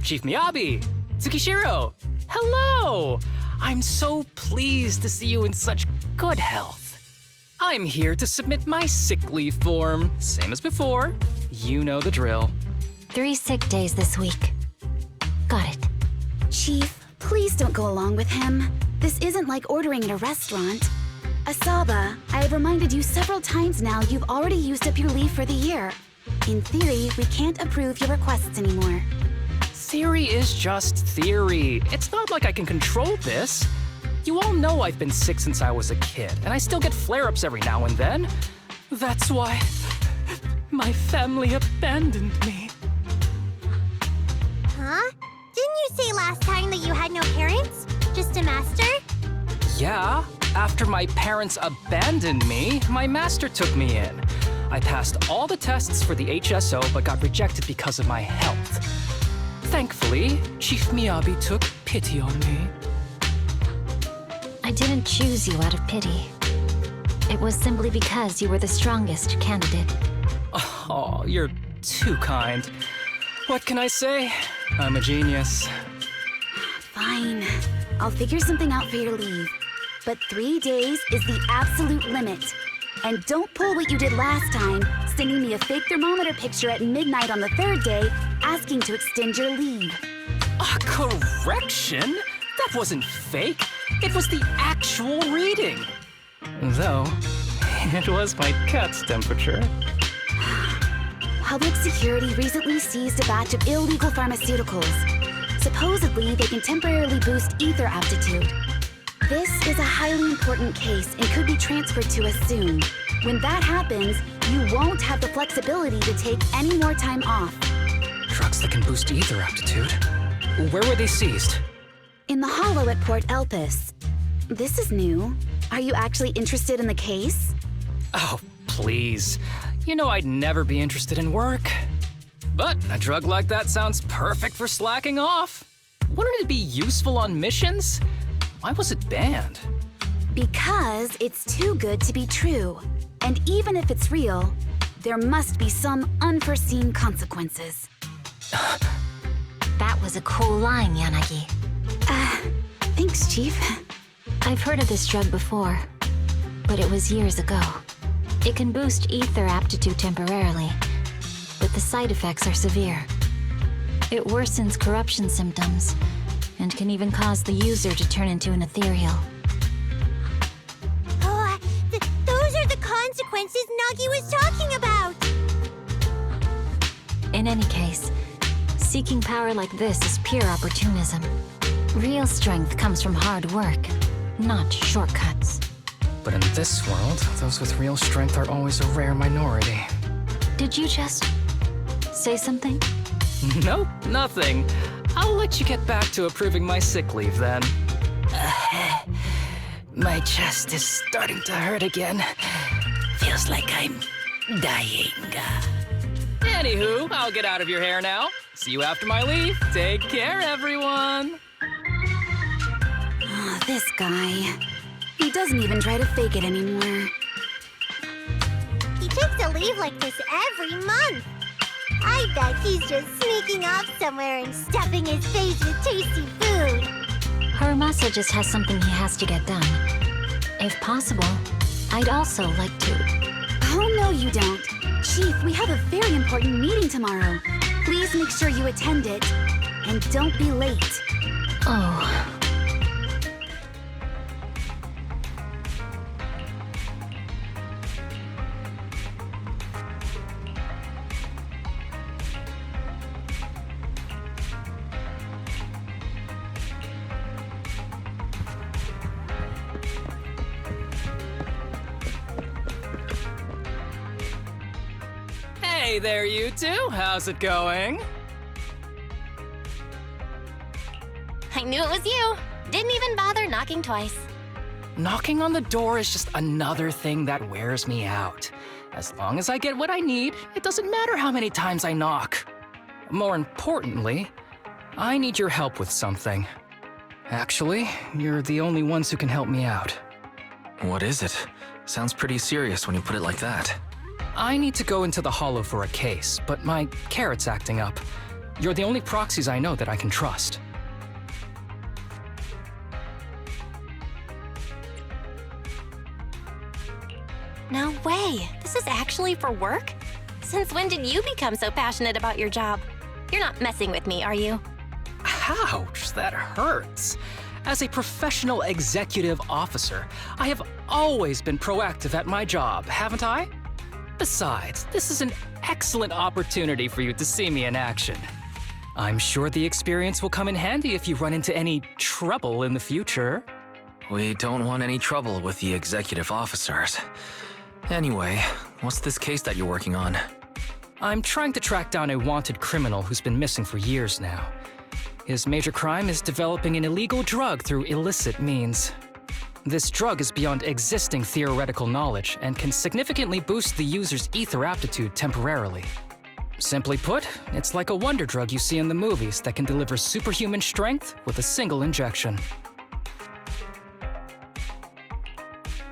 Chief Miyabi! Tsukishiro! Hello! I'm so pleased to see you in such good health. I'm here to submit my sick leave form. Same as before. You know the drill. 3 sick days this week. Got it. Chief, please don't go along with him. This isn't like ordering at a restaurant. Asaba, I have reminded you several times now you've already used up your leave for the year. In theory, we can't approve your requests anymore. Theory is just theory. It's not like I can control this. You all know I've been sick since I was a kid, and I still get flare-ups every now and then. That's why my family abandoned me. Huh? Didn't you say last time that you had no parents? Just a master? Yeah, after my parents abandoned me, my master took me in. I passed all the tests for the HSO but got rejected because of my health. Thankfully, Chief Miyabi took pity on me. I didn't choose you out of pity. It was simply because you were the strongest candidate. Oh, you're too kind. What can I say? I'm a genius. Fine. I'll figure something out for your leave. But 3 days is the absolute limit. And don't pull what you did last time, sending me a fake thermometer picture at midnight on the 3rd day, asking to extend your leave. A correction? That wasn't fake. It was the actual reading. Though, it was my cat's temperature. Public security recently seized a batch of illegal pharmaceuticals. Supposedly, they can temporarily boost ether aptitude. This is a highly important case and could be transferred to us soon. When that happens, you won't have the flexibility to take any more time off. Drugs that can boost ether aptitude? Where were they seized? In the hollow at Port Elpis. This is new. Are you actually interested in the case? Oh, please. You know I'd never be interested in work. But a drug like that sounds perfect for slacking off. Wouldn't it be useful on missions? Why was it banned? Because it's too good to be true. And even if it's real, there must be some unforeseen consequences. That was a cool line, Yanagi. Thanks, Chief. I've heard of this drug before, but it was years ago. It can boost ether aptitude temporarily, but the side effects are severe. It worsens corruption symptoms, and can even cause the user to turn into an ethereal. Oh, those are the consequences Nagi was talking about! In any case, seeking power like this is pure opportunism. Real strength comes from hard work, not shortcuts. But in this world, those with real strength are always a rare minority. Did you just say something? Nope, nothing. I'll let you get back to approving my sick leave then. My chest is starting to hurt again. Feels like I'm dying. Anywho, I'll get out of your hair now. See you after my leave. Take care, everyone. Oh, this guy. He doesn't even try to fake it anymore. He takes a leave like this every month. I bet he's just sneaking off somewhere and stuffing his face with tasty food. Haramasa just has something he has to get done. If possible, I'd also like to... Oh, no, you don't. Chief, we have a very important meeting tomorrow. Please make sure you attend it. And don't be late. Oh... Hey there, you two. How's it going? I knew it was you. Didn't even bother knocking twice. Knocking on the door is just another thing that wears me out. As long as I get what I need, it doesn't matter how many times I knock. More importantly, I need your help with something. Actually, you're the only ones who can help me out. What is it? Sounds pretty serious when you put it like that. I need to go into the hollow for a case, but my carrot's acting up. You're the only proxies I know that I can trust. No way. This is actually for work? Since when did you become so passionate about your job? You're not messing with me, are you? Ouch, that hurts. As a professional executive officer, I have always been proactive at my job, haven't I? Besides, this is an excellent opportunity for you to see me in action. I'm sure the experience will come in handy if you run into any trouble in the future. We don't want any trouble with the executive officers. Anyway, what's this case that you're working on? I'm trying to track down a wanted criminal who's been missing for years now. His major crime is developing an illegal drug through illicit means. This drug is beyond existing theoretical knowledge and can significantly boost the user's ether aptitude temporarily. Simply put, it's like a wonder drug you see in the movies that can deliver superhuman strength with a single injection.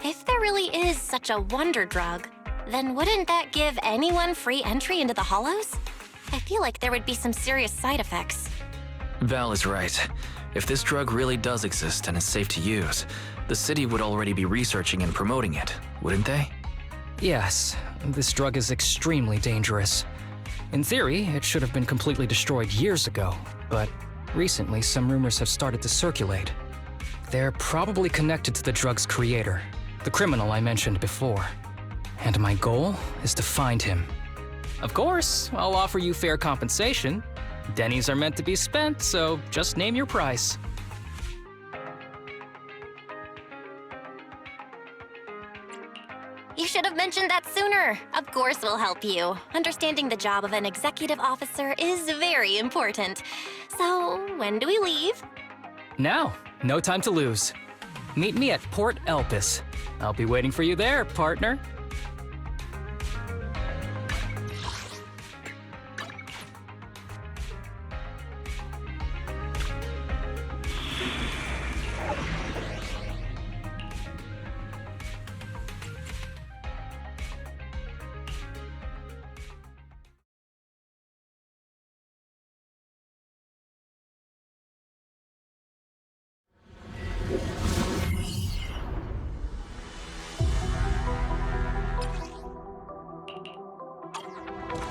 If there really is such a wonder drug, then wouldn't that give anyone free entry into the Hollows? I feel like there would be some serious side effects. Val is right. If this drug really does exist and is safe to use, the city would already be researching and promoting it, wouldn't they? Yes, this drug is extremely dangerous. In theory, it should have been completely destroyed years ago, but recently some rumors have started to circulate. They're probably connected to the drug's creator, the criminal I mentioned before. And my goal is to find him. Of course, I'll offer you fair compensation. Dennies are meant to be spent, so just name your price. You should have mentioned that sooner. Of course we'll help you. Understanding the job of an executive officer is very important. So, when do we leave? Now, no time to lose. Meet me at Port Elpis. I'll be waiting for you there, partner.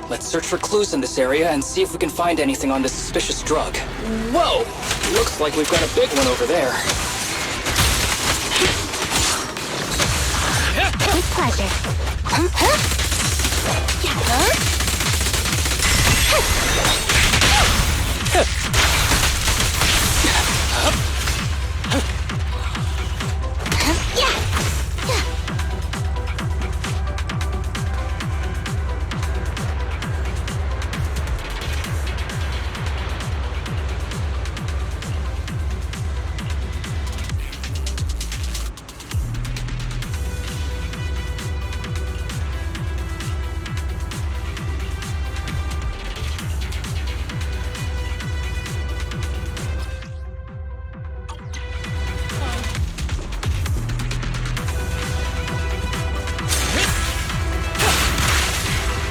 Let's search for clues in this area and see if we can find anything on this suspicious drug. Whoa! Looks like we've got a big one over there. With pleasure.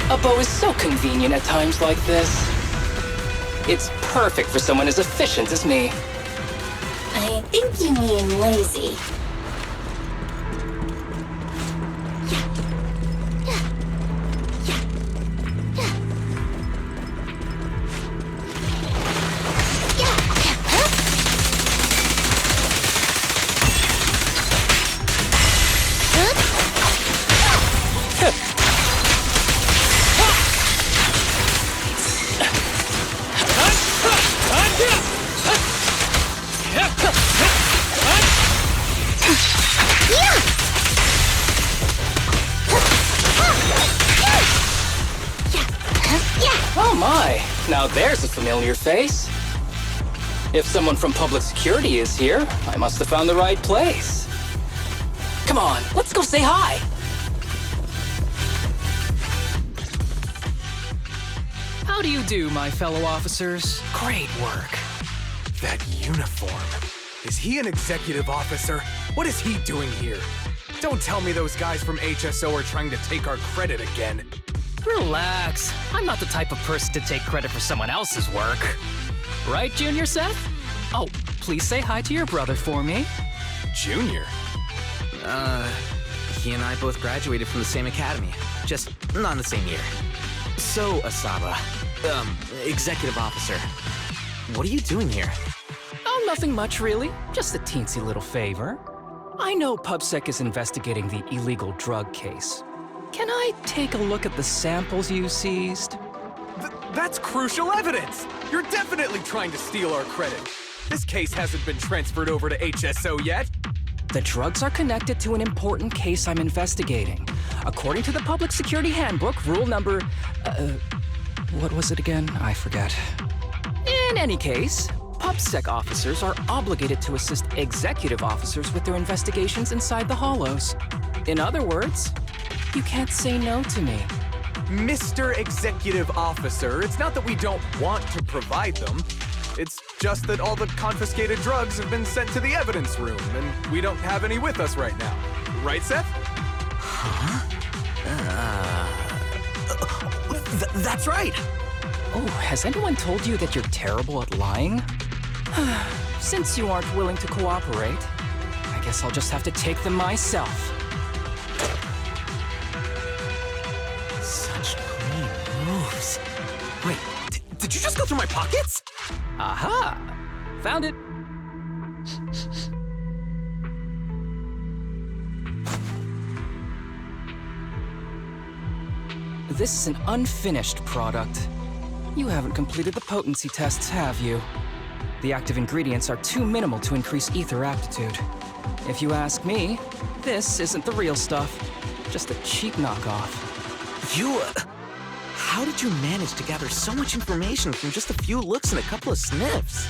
A bow is so convenient at times like this. It's perfect for someone as efficient as me. I think you mean lazy. Oh my, now there's a familiar face. If someone from public security is here, I must have found the right place. Come on, let's go say hi. How do you do, my fellow officers? Great work. That uniform. Is he an executive officer? What is he doing here? Don't tell me those guys from HSO are trying to take our credit again. Relax. I'm not the type of person to take credit for someone else's work. Right, Junior Seth? Oh, please say hi to your brother for me. Junior? He and I both graduated from the same academy. Just not in the same year. So, Asaba, executive officer, what are you doing here? Oh, nothing much, really. Just a teensy little favor. I know PubSec is investigating the illegal drug case. Can I take a look at the samples you seized? That's crucial evidence! You're definitely trying to steal our credit. This case hasn't been transferred over to HSO yet. The drugs are connected to an important case I'm investigating. According to the Public Security Handbook, rule number... what was it again? I forget. In any case, PubSec officers are obligated to assist executive officers with their investigations inside the Hollows. In other words, you can't say no to me. Mr. Executive Officer, it's not that we don't want to provide them. It's just that all the confiscated drugs have been sent to the evidence room, and we don't have any with us right now. Right, Seth? That's right! Oh, has anyone told you that you're terrible at lying? Since you aren't willing to cooperate, I guess I'll just have to take them myself. Such clean moves. Wait, did you just go through my pockets? Aha! Found it! This is an unfinished product. You haven't completed the potency tests, have you? The active ingredients are too minimal to increase ether aptitude. If you ask me, this isn't the real stuff. Just a cheap knockoff. You, how did you manage to gather so much information from just a few looks and a couple of sniffs?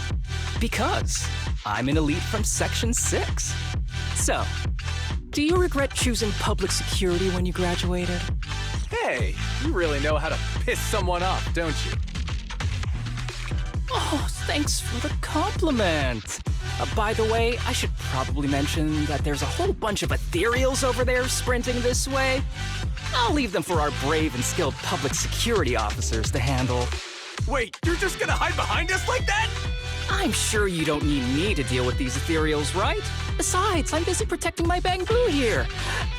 Because I'm an elite from Section 6. So, do you regret choosing public security when you graduated? Hey, you really know how to piss someone off, don't you? Oh, thanks for the compliment. By the way, I should probably mention that there's a whole bunch of ethereals over there sprinting this way. I'll leave them for our brave and skilled public security officers to handle. Wait, you're just gonna hide behind us like that? I'm sure you don't need me to deal with these ethereals, right? Besides, I'm busy protecting my bamboo here.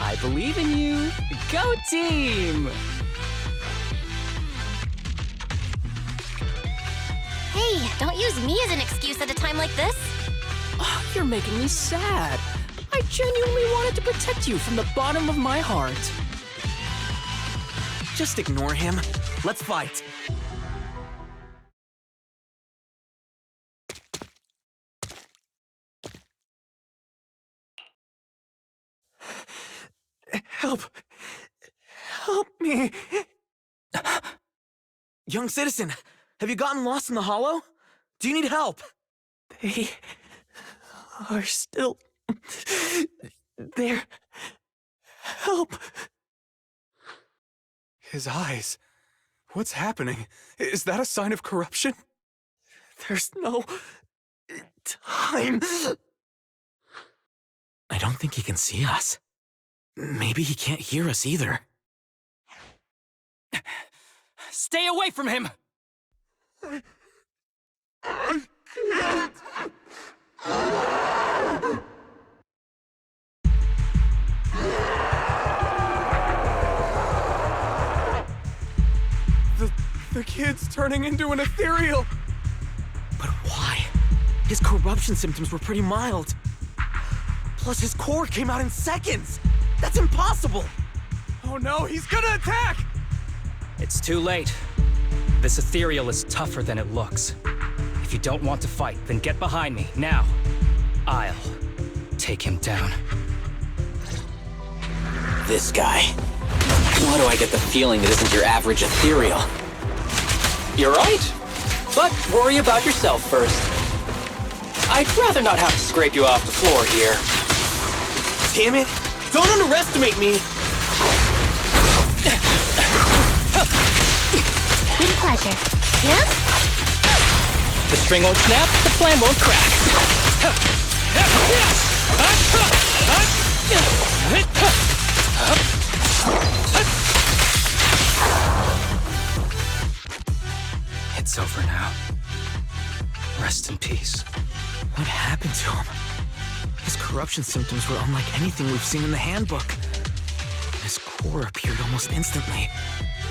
I believe in you. Go team! Hey, don't use me as an excuse at a time like this. Oh, you're making me sad. I genuinely wanted to protect you from the bottom of my heart. Just ignore him. Let's fight. Help! Help me! Young citizen, have you gotten lost in the hollow? Do you need help? They are still there. Help! His eyes. What's happening? Is that a sign of corruption? There's no time. I don't think he can see us. Maybe he can't hear us either. Stay away from him! I can't. The kid's turning into an ethereal. But why? His corruption symptoms were pretty mild. Plus, his core came out in seconds. That's impossible! Oh no, he's gonna attack! It's too late. This ethereal is tougher than it looks. If you don't want to fight, then get behind me, now. I'll take him down. This guy. Why do I get the feeling it isn't your average ethereal? You're right. But worry about yourself first. I'd rather not have to scrape you off the floor here. Damn it! Don't underestimate me! Big pleasure. Yeah? The string won't snap, the plan won't crack. rest in peace. What happened to him? His corruption symptoms were unlike anything we've seen in the handbook. His core appeared almost instantly.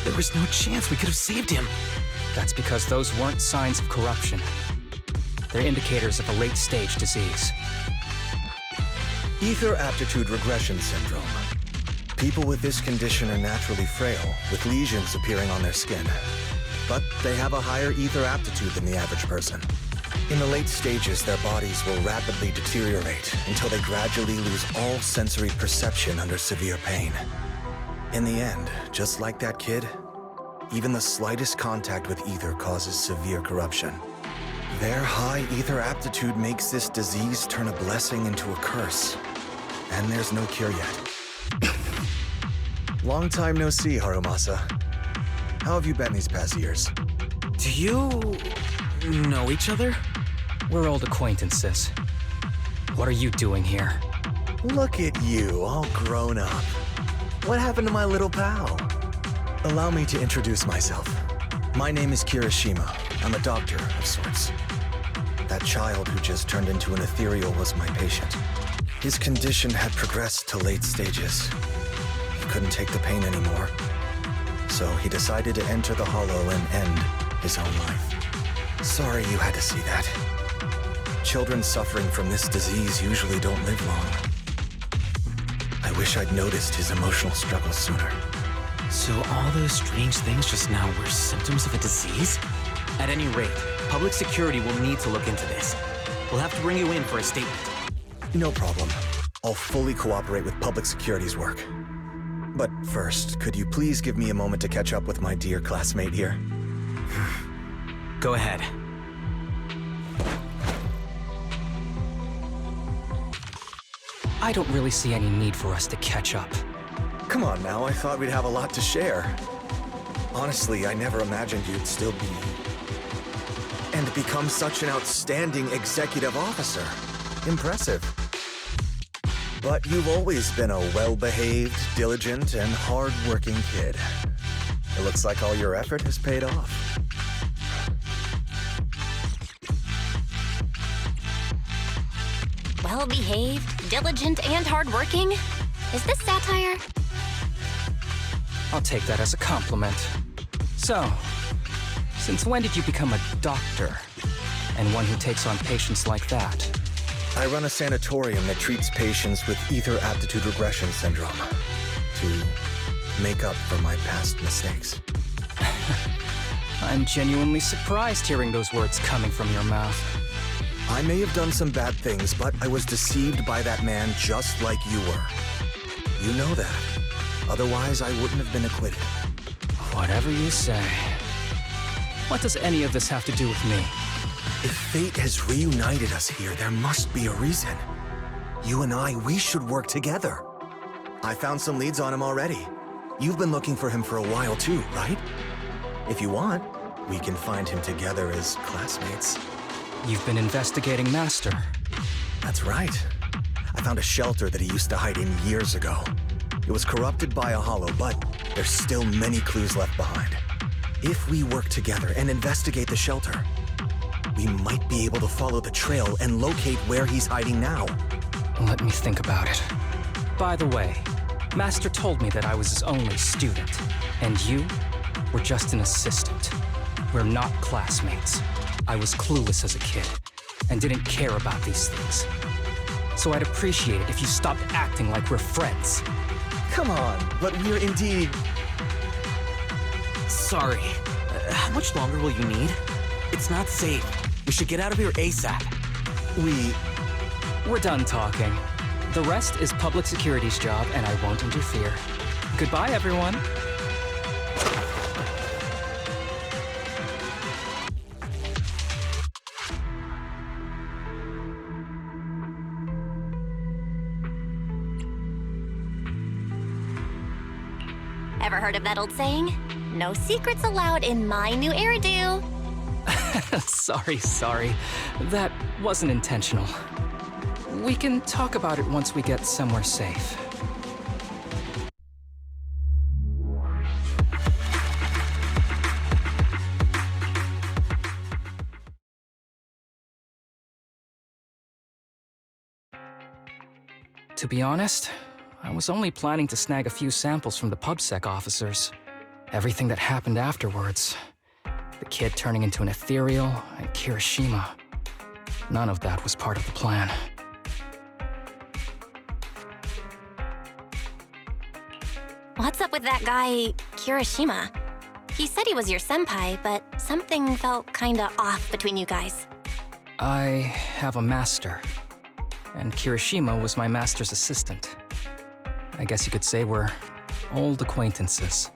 There was no chance we could have saved him. That's because those weren't signs of corruption. They're indicators of a late-stage disease. Ether aptitude regression syndrome. People with this condition are naturally frail, with lesions appearing on their skin. But they have a higher ether aptitude than the average person. In the late stages, their bodies will rapidly deteriorate until they gradually lose all sensory perception under severe pain. In the end, just like that kid, even the slightest contact with ether causes severe corruption. Their high ether aptitude makes this disease turn a blessing into a curse. And there's no cure yet. Long time no see, Harumasa. How have you been these past years? Do you know each other? We're old acquaintances. What are you doing here? Look at you, all grown up. What happened to my little pal? Allow me to introduce myself. My name is Kirishima. I'm a doctor of sorts. That child who just turned into an ethereal was my patient. His condition had progressed to late stages. He couldn't take the pain anymore. So he decided to enter the Hollow and end his own life. Sorry you had to see that. Children suffering from this disease usually don't live long. I wish I'd noticed his emotional struggles sooner. So all those strange things just now were symptoms of a disease? At any rate, public security will need to look into this. We'll have to bring you in for a statement. No problem. I'll fully cooperate with public security's work. But first, could you please give me a moment to catch up with my dear classmate here? Go ahead. I don't really see any need for us to catch up. Come on now, I thought we'd have a lot to share. Honestly, I never imagined you'd still be... and become such an outstanding executive officer. Impressive. But you've always been a well-behaved, diligent, and hard-working kid. It looks like all your effort has paid off. Well-behaved, diligent, and hardworking? Is this satire? I'll take that as a compliment. So, since when did you become a doctor? And one who takes on patients like that? I run a sanatorium that treats patients with ether aptitude regression syndrome to make up for my past mistakes. I'm genuinely surprised hearing those words coming from your mouth. I may have done some bad things, but I was deceived by that man just like you were. You know that. Otherwise, I wouldn't have been acquitted. Whatever you say. What does any of this have to do with me? If fate has reunited us here, there must be a reason. You and I, we should work together. I found some leads on him already. You've been looking for him for a while too, right? If you want, we can find him together as classmates. You've been investigating Master. That's right. I found a shelter that he used to hide in years ago. It was corrupted by a hollow, but there's still many clues left behind. If we work together and investigate the shelter, we might be able to follow the trail and locate where he's hiding now. Let me think about it. By the way, Master told me that I was his only student, and you were just an assistant. We're not classmates. I was clueless as a kid, and didn't care about these things. So I'd appreciate it if you stopped acting like we're friends. Come on, but we're indeed... Sorry. How much longer will you need? It's not safe. We should get out of here ASAP. We're done talking. The rest is public security's job, and I won't interfere. Goodbye, everyone. Ever heard of that old saying? No secrets allowed in my new hairdo. Sorry. That wasn't intentional. We can talk about it once we get somewhere safe. To be honest, I was only planning to snag a few samples from the PubSec officers. Everything that happened afterwards. The kid turning into an ethereal and Kirishima. None of that was part of the plan. What's up with that guy, Kirishima? He said he was your senpai, but something felt kinda off between you guys. I have a master, and Kirishima was my master's assistant. I guess you could say we're old acquaintances.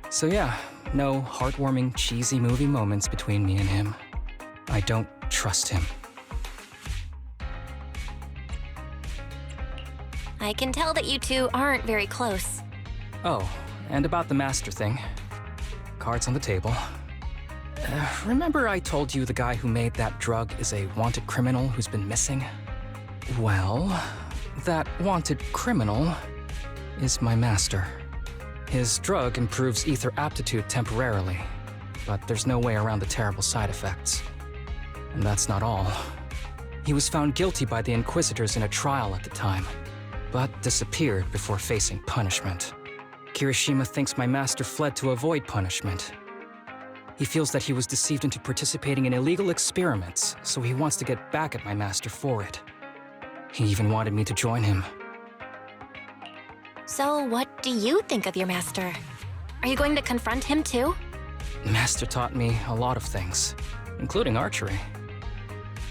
So yeah, no heartwarming, cheesy movie moments between me and him. I don't trust him. I can tell that you two aren't very close. Oh, and about the master thing. Cards on the table. Remember I told you the guy who made that drug is a wanted criminal who's been missing? Well, that wanted criminal is my master. His drug improves ether aptitude temporarily, but there's no way around the terrible side effects. And that's not all. He was found guilty by the Inquisitors in a trial at the time, but disappeared before facing punishment. Kirishima thinks my master fled to avoid punishment. He feels that he was deceived into participating in illegal experiments, so he wants to get back at my master for it. He even wanted me to join him. So what do you think of your master? Are you going to confront him too? Master taught me a lot of things, including archery.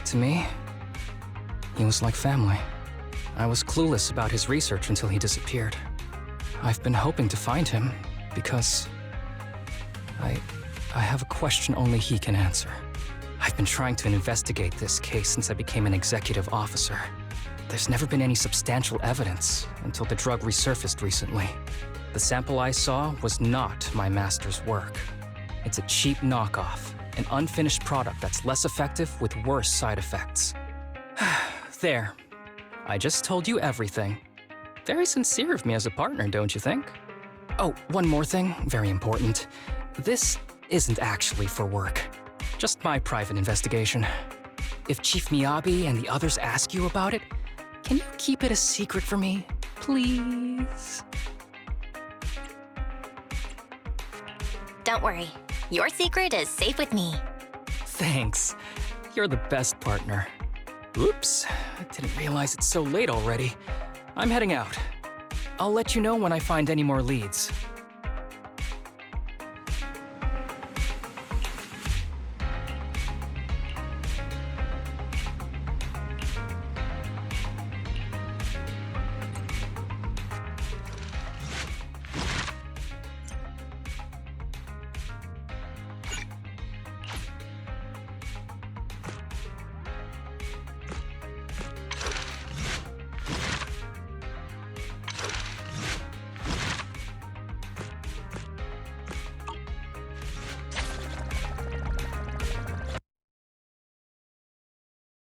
To me, he was like family. I was clueless about his research until he disappeared. I've been hoping to find him because I have a question only he can answer. I've been trying to investigate this case since I became an executive officer. There's never been any substantial evidence until the drug resurfaced recently. The sample I saw was not my master's work. It's a cheap knockoff, an unfinished product that's less effective with worse side effects. There. I just told you everything. Very sincere of me as a partner, don't you think? Oh, one more thing, very important. This isn't actually for work. Just my private investigation. If Chief Miyabi and the others ask you about it, can you keep it a secret for me, please? Don't worry. Your secret is safe with me. Thanks. You're the best partner. Oops, I didn't realize it's so late already. I'm heading out. I'll let you know when I find any more leads.